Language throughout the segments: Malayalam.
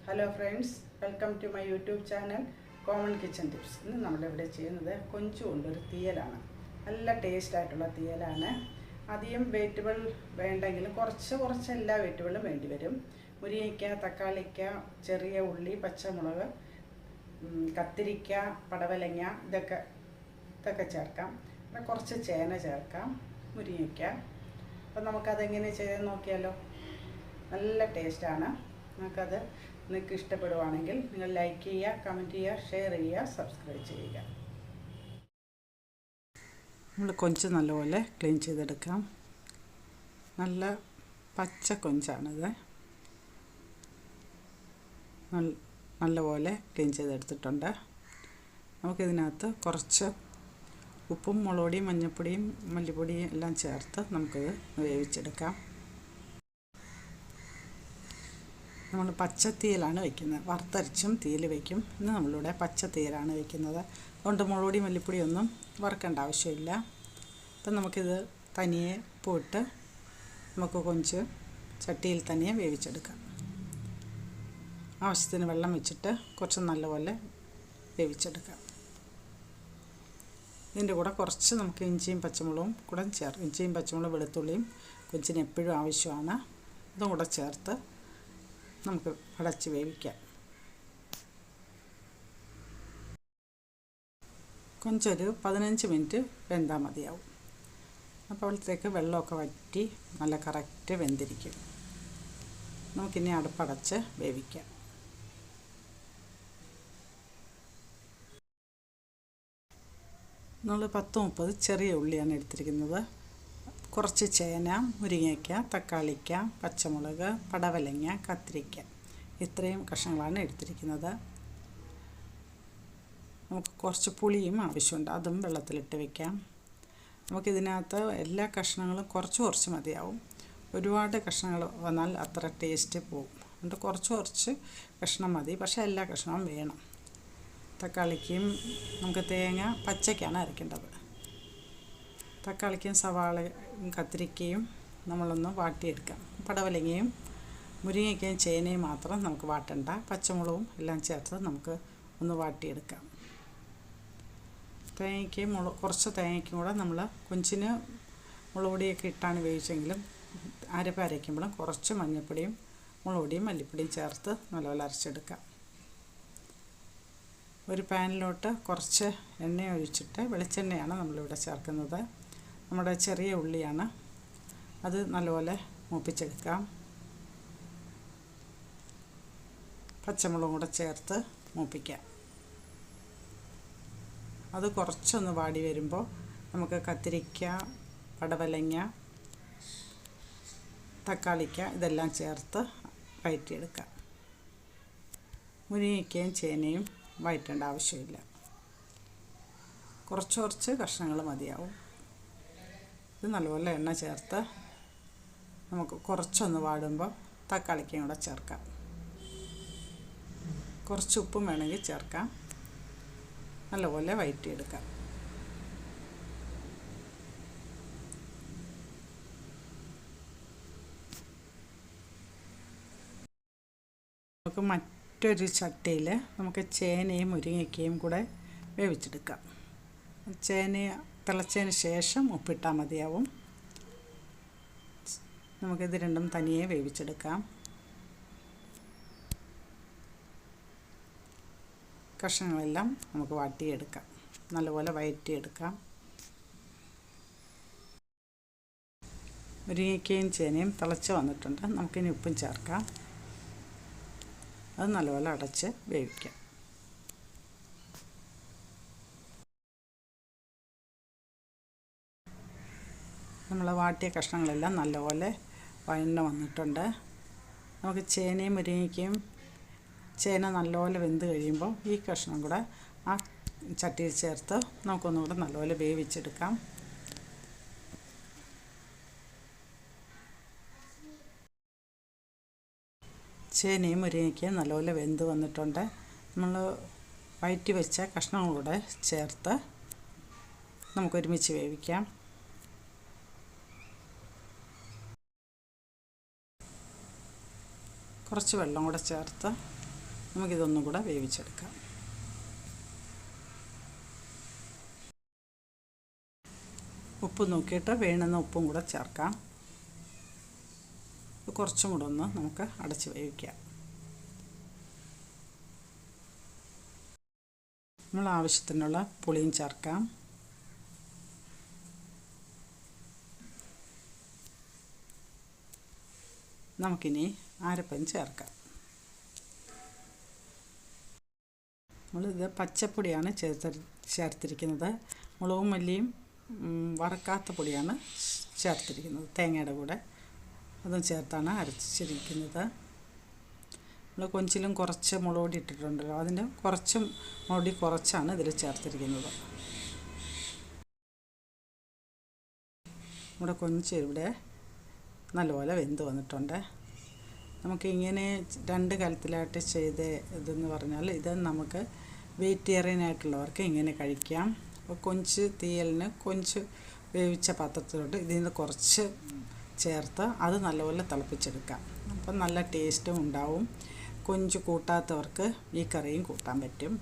Hello friends, welcome to my YouTube channel common kitchen tips. ഇന്ന് നമ്മളിവിടെ ചെയ്യുന്നത് കൊഞ്ച് കൊണ്ടൊരു തീയലാണ്. നല്ല ടേസ്റ്റായിട്ടുള്ള തീയലാണ്. അധികം വെജിറ്റബിൾ വേണ്ടെങ്കിലും കുറച്ച് എല്ലാ വെജിറ്റബിളും വേണ്ടി വരും. മുരിങ്ങയ്ക്ക, തക്കാളിക്ക, ചെറിയ ഉള്ളി, പച്ചമുളക്, കത്തിരിക്ക, പടവലങ്ങ ഇതൊക്കെ ചേർക്കാം. പിന്നെ കുറച്ച് ചേന ചേർക്കാം, മുരിങ്ങയ്ക്ക. അപ്പം നമുക്കതെങ്ങനെ ചെയ്തെന്ന് നോക്കിയാലോ. നല്ല ടേസ്റ്റാണ്. നിങ്ങൾക്ക് ഇഷ്ടപ്പെടുവാണെങ്കിൽ നിങ്ങൾ ലൈക്ക് ചെയ്യുക, കമൻറ്റ് ചെയ്യുക, ഷെയർ ചെയ്യുക, സബ്സ്ക്രൈബ് ചെയ്യുക. നമ്മൾ കൊഞ്ച് നല്ലപോലെ ക്ലീൻ ചെയ്തെടുക്കാം. നല്ല പച്ച കൊഞ്ചാണിത്. നല്ലപോലെ ക്ലീൻ ചെയ്തെടുത്തിട്ടുണ്ട്. നമുക്കിതിനകത്ത് കുറച്ച് ഉപ്പും മുളകുപൊടിയും മഞ്ഞൾപ്പൊടിയും മല്ലിപ്പൊടിയും എല്ലാം ചേർത്ത് നമുക്കിത് വേവിച്ചെടുക്കാം. നമ്മൾ പച്ചത്തീയലാണ് വയ്ക്കുന്നത്. വറുത്തരച്ചും തീയൽ വയ്ക്കും. ഇന്ന് നമ്മളിവിടെ പച്ചത്തീയലാണ് വയ്ക്കുന്നത്. അതുകൊണ്ട് മുളകുപൊടി മല്ലിപ്പൊടിയൊന്നും വറുക്കേണ്ട ആവശ്യമില്ല. അപ്പം നമുക്കിത് തനിയെ ഉപ്പിട്ട് നമുക്ക് കൊഞ്ച് ചട്ടിയിൽ തനിയെ വേവിച്ചെടുക്കാം. ആവശ്യത്തിന് വെള്ളം വെച്ചിട്ട് കുറച്ച് നല്ലപോലെ വേവിച്ചെടുക്കാം. ഇതിൻ്റെ കൂടെ കുറച്ച് നമുക്ക് ഇഞ്ചിയും പച്ചമുളകും കൂടെ ഇഞ്ചിയും പച്ചമുളകും വെളുത്തുള്ളിയും കൊഞ്ചിന് എപ്പോഴും ആവശ്യമാണ്. അതും കൂടെ ചേർത്ത് നമുക്ക് അടച്ച് വേവിക്കാം. കൊഞ്ചൊരു 15 മിനിറ്റ് വെന്താൽ മതിയാവും. അപ്പോഴത്തേക്ക് വെള്ളമൊക്കെ വറ്റി നല്ല കറക്റ്റ് വെന്തിരിക്കും. നമുക്കിനി അടുപ്പടച്ച് വേവിക്കാം. നമ്മൾ 10-30 ചെറിയ ഉള്ളിയാണ് എടുത്തിരിക്കുന്നത്. കുറച്ച് ചേന, മുരിങ്ങയ്ക്ക, തക്കാളിക്ക, പച്ചമുളക്, പടവലങ്ങ, കത്തിരിക്ക, ഇത്രയും കഷ്ണങ്ങളാണ് എടുത്തിരിക്കുന്നത്. നമുക്ക് കുറച്ച് പുളിയും ആവശ്യമുണ്ട്. അതും വെള്ളത്തിലിട്ട് വയ്ക്കാം. നമുക്കിതിനകത്ത് എല്ലാ കഷ്ണങ്ങളും കുറച്ച് മതിയാവും. ഒരുപാട് കഷ്ണങ്ങൾ വന്നാൽ അത്ര ടേസ്റ്റ് പോകും. അതുകൊണ്ട് കുറച്ച് കഷ്ണം മതി. പക്ഷേ എല്ലാ കഷ്ണവും വേണം. തക്കാളിക്കും നമുക്ക് തേങ്ങ പച്ചയ്ക്കാണ് അരയ്ക്കേണ്ടത്. തക്കാളിക്കും സവാളയും കത്തിരിക്കയും നമ്മളൊന്ന് വാട്ടിയെടുക്കാം. പടവലങ്ങയും മുരിങ്ങയ്ക്കയും ചേനയും മാത്രം നമുക്ക് വാട്ടണ്ട. പച്ചമുളകും എല്ലാം ചേർത്ത് നമുക്ക് ഒന്ന് വാട്ടിയെടുക്കാം. കുറച്ച് തേങ്ങയ്ക്കും കൂടെ നമ്മൾ കൊഞ്ചിന് മുളക് പൊടിയൊക്കെ ഇട്ടാണ് വേവിച്ചെങ്കിലും അരയ്ക്കുമ്പോഴും കുറച്ച് മഞ്ഞൾപ്പൊടിയും മുളക് പൊടിയും മല്ലിപ്പൊടിയും ചേർത്ത് നല്ലപോലെ അരച്ചെടുക്കാം. ഒരു പാനിലോട്ട് കുറച്ച് എണ്ണ ഒഴിച്ചിട്ട്, വെളിച്ചെണ്ണയാണ് നമ്മളിവിടെ ചേർക്കുന്നത്. നമ്മുടെ ചെറിയ ഉള്ളിയാണ്. അത് നല്ലപോലെ മൂപ്പിച്ചെടുക്കാം. പച്ചമുളകും കൂടെ ചേർത്ത് മൂപ്പിക്കാം. അത് കുറച്ചൊന്ന് വാടി വരുമ്പോൾ നമുക്ക് കത്തിരിക്ക, പടവലങ്ങ, തക്കാളിക്ക ഇതെല്ലാം ചേർത്ത് വഴറ്റിയെടുക്കാം. മുരിങ്ങയ്ക്കയും ചേനയും വഴറ്റേണ്ട ആവശ്യമില്ല. കുറച്ച് കഷ്ണങ്ങൾ മതിയാവും. ഇത് നല്ലപോലെ എണ്ണ ചേർത്ത് നമുക്ക് കുറച്ചൊന്ന് വാടുമ്പോൾ തക്കാളിക്കയും കൂടെ ചേർക്കാം. കുറച്ച് ഉപ്പും വേണമെങ്കിൽ ചേർക്കാം. നല്ലപോലെ വഴറ്റിയെടുക്കാം. നമുക്ക് മറ്റൊരു ചട്ടിയിൽ നമുക്ക് ചേനയും മുരിങ്ങയ്ക്കയും കൂടെ വേവിച്ചെടുക്കാം. ചേന തിളച്ചതിന് ശേഷം ഉപ്പിട്ടാൽ മതിയാവും. നമുക്കിത് രണ്ടും തനിയെ വേവിച്ചെടുക്കാം. കഷ്ണങ്ങളെല്ലാം നമുക്ക് വാട്ടിയെടുക്കാം. നല്ലപോലെ വഴറ്റിയെടുക്കാം. മുരിങ്ങയ്ക്കയും ചേനയും തിളച്ച് വന്നിട്ടുണ്ട്. നമുക്കിനി ഉപ്പും ചേർക്കാം. അത് നല്ലപോലെ അടച്ച് വേവിക്കാം. നമ്മൾ വാട്ടിയ കഷ്ണങ്ങളെല്ലാം നല്ലപോലെ വഴന്ന് വന്നിട്ടുണ്ട്. നമുക്ക് ചേനയും മുരിങ്ങയ്ക്കയും ചേന നല്ലപോലെ വെന്ത് കഴിയുമ്പോൾ ഈ കഷ്ണം കൂടെ ആ ചട്ടിയിൽ ചേർത്ത് നമുക്കൊന്നുകൂടെ നല്ലപോലെ വേവിച്ചെടുക്കാം. ചേനയും മുരിങ്ങയ്ക്കയും നല്ലപോലെ വെന്ത് വന്നിട്ടുണ്ട്. നമ്മൾ വഴറ്റി വെച്ച കഷ്ണങ്ങളൂടെ ചേർത്ത് നമുക്കൊരുമിച്ച് വേവിക്കാം. കുറച്ച് വെള്ളം കൂടെ ചേർത്ത് നമുക്കിതൊന്നും കൂടെ വേവിച്ചെടുക്കാം. ഉപ്പ് നോക്കിയിട്ട് വേണ്ടുന്ന ഉപ്പും കൂടെ ചേർക്കാം. കുറച്ചും കൂടെ ഒന്ന് നമുക്ക് അടച്ച് വേവിക്കാം. നമ്മൾ ആവശ്യത്തിനുള്ള പുളിയും ചേർക്കാം. നമുക്കിനി അരപ്പൻ ചേർക്കാം. നമ്മളിത് പച്ചപ്പൊടിയാണ് ചേർത്തിരിക്കുന്നത്. മുളകും മല്ലിയും വറക്കാത്ത പൊടിയാണ് ചേർത്തിരിക്കുന്നത്. തേങ്ങയുടെ കൂടെ അതും ചേർത്താണ് അരച്ചിരിക്കുന്നത്. നമ്മൾ കൊഞ്ചിലും കുറച്ച് മുളക് പൊടി ഇട്ടിട്ടുണ്ടല്ലോ, അതിൻ്റെ കുറച്ച് മുളക് പൊടി കുറച്ചാണ് ഇതിൽ ചേർത്തിരിക്കുന്നത്. നമ്മുടെ കൊഞ്ച് ഇവിടെ നല്ലപോലെ വെന്ത് വന്നിട്ടുണ്ട്. നമുക്കിങ്ങനെ 2 കലത്തിലായിട്ട് ചെയ്ത് ഇതെന്ന് പറഞ്ഞാൽ ഇത് നമുക്ക് വെജിറ്റേറിയനായിട്ടുള്ളവർക്ക് ഇങ്ങനെ കഴിക്കാം. അപ്പോൾ കൊഞ്ച് തീയലിന് കൊഞ്ച് വേവിച്ച പാത്രത്തിലോട്ട് ഇതിൽ നിന്ന് കുറച്ച് ചേർത്ത് അത് നല്ലപോലെ തിളപ്പിച്ചെടുക്കാം. അപ്പം നല്ല ടേസ്റ്റും ഉണ്ടാവും. കൊഞ്ച് കൂട്ടാത്തവർക്ക് ഈ കറിയും കൂട്ടാൻ പറ്റും.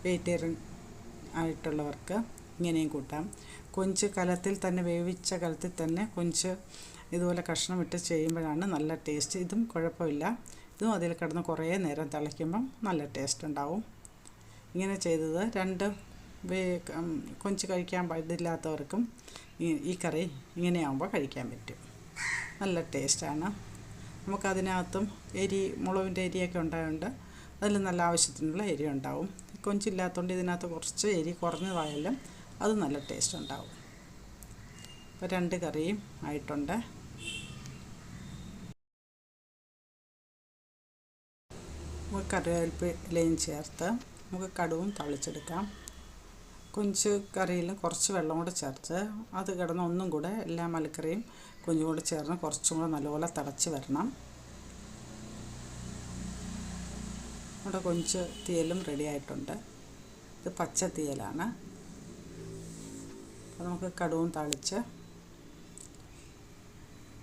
വെജിറ്റേറിയൻ ആയിട്ടുള്ളവർക്ക് ഇങ്ങനെയും കൂട്ടാം. കൊഞ്ച് കലത്തിൽ തന്നെ വേവിച്ച കലത്തിൽ തന്നെ കൊഞ്ച് ഇതുപോലെ കഷ്ണം ഇട്ട് ചെയ്യുമ്പോഴാണ് നല്ല ടേസ്റ്റ്. ഇതും കുഴപ്പമില്ല. ഇതും അതിൽ കിടന്ന് കുറേ നേരം തിളയ്ക്കുമ്പം നല്ല ടേസ്റ്റ് ഉണ്ടാവും. ഇങ്ങനെ ചെയ്തത് 2 കൊഞ്ച് കഴിക്കാൻ പാടില്ലാത്തവർക്കും ഈ കറി ഇങ്ങനെയാകുമ്പോൾ കഴിക്കാൻ പറ്റും. നല്ല ടേസ്റ്റാണ്. നമുക്കതിനകത്തും മുളകിൻ്റെ എരിയൊക്കെ ഉണ്ടായതുകൊണ്ട് അതിൽ നല്ല ആവശ്യത്തിനുള്ള എരി ഉണ്ടാവും. കൊഞ്ചില്ലാത്തതുകൊണ്ട് ഇതിനകത്ത് കുറച്ച് എരി കുറഞ്ഞതായാലും അത് നല്ല ടേസ്റ്റ് ഉണ്ടാവും. അപ്പോൾ 2 കറിയും ആയിട്ടുണ്ട്. നമുക്ക് കറിവേപ്പിലയും ചേർത്ത് നമുക്ക് കടുവും തളിച്ചെടുക്കാം. കൊഞ്ച് കറിയിലും കുറച്ച് വെള്ളം കൂടെ ചേർത്ത് അത് കിടന്ന് ഒന്നും കൂടെ എല്ലാ മലക്കറിയും കൊഞ്ചും കൂടെ ചേർന്ന് കുറച്ചും കൂടെ നല്ലപോലെ തിളച്ച് വരണം. നമ്മുടെ കൊഞ്ച് തീയലും റെഡി ആയിട്ടുണ്ട്. ഇത് പച്ച തീയലാണ്. അപ്പോൾ നമുക്ക് കടുവും തളിച്ച്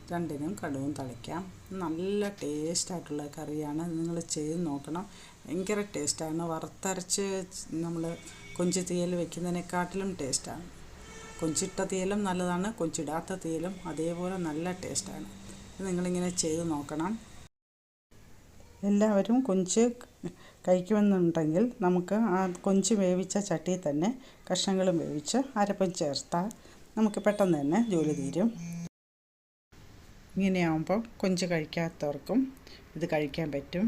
2നും കടുവും തളിക്കാം. നല്ല ടേസ്റ്റായിട്ടുള്ള കറിയാണ്. നിങ്ങൾ ചെയ്ത് നോക്കണം. ഭയങ്കര ടേസ്റ്റാണ്. വറുത്തരച്ച് നമ്മൾ കൊഞ്ച് തീയൽ വെക്കുന്നതിനെക്കാട്ടിലും ടേസ്റ്റാണ്. കൊഞ്ചിട്ട തീയലും നല്ലതാണ്, കൊഞ്ചിടാത്ത തീയലും അതേപോലെ നല്ല ടേസ്റ്റാണ്. നിങ്ങളിങ്ങനെ ചെയ്ത് നോക്കണം. എല്ലാവരും കൊഞ്ച് കഴിക്കുമെന്നുണ്ടെങ്കിൽ നമുക്ക് ആ കൊഞ്ച് വേവിച്ച ചട്ടിയിൽ തന്നെ കഷ്ണങ്ങളും വേവിച്ച് അരപ്പം ചേർത്താൽ നമുക്ക് പെട്ടെന്ന് തന്നെ ജോലി തീരും. ഇങ്ങനെയാകുമ്പോൾ കൊഞ്ച് കഴിക്കാത്തവർക്കും ഇത് കഴിക്കാൻ പറ്റും.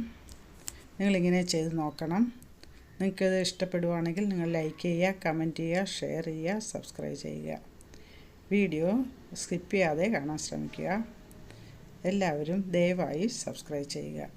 നിങ്ങളിങ്ങനെ ചെയ്ത് നോക്കണം. നിങ്ങൾക്കിത് ഇഷ്ടപ്പെടുവാണെങ്കിൽ നിങ്ങൾ ലൈക്ക് ചെയ്യുക, കമൻറ്റ് ചെയ്യുക, ഷെയർ ചെയ്യുക, സബ്സ്ക്രൈബ് ചെയ്യുക. വീഡിയോ സ്കിപ്പ് ചെയ്യാതെ കാണാൻ ശ്രമിക്കുക. എല്ലാവരും ദയവായി സബ്സ്ക്രൈബ് ചെയ്യുക.